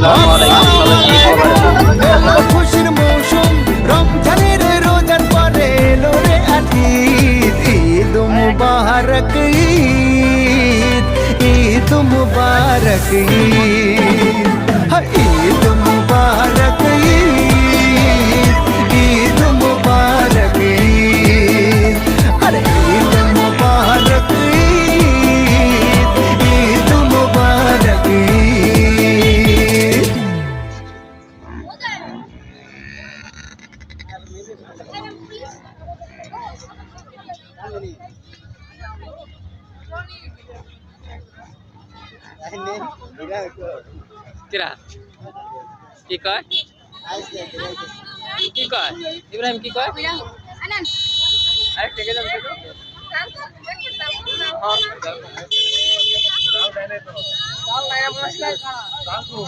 আসসালামু আলাইকুম সবাইকে খবর এলো খুশির মৌসুম রমজানের রোজার পরে এলো রে আতিদ ঈদ মুবারক ঈদ ঈদ মুবারক ঈদ ঈদ মুবারক ঈদ ঈদ মুবারক ঈদ আরে ঈদ মুবারক ঈদ ঈদ মুবারক ঈদ কিরা কি কয় কি কয় ইব্রাহিম কি কয় আরেকটা কে যাবে তো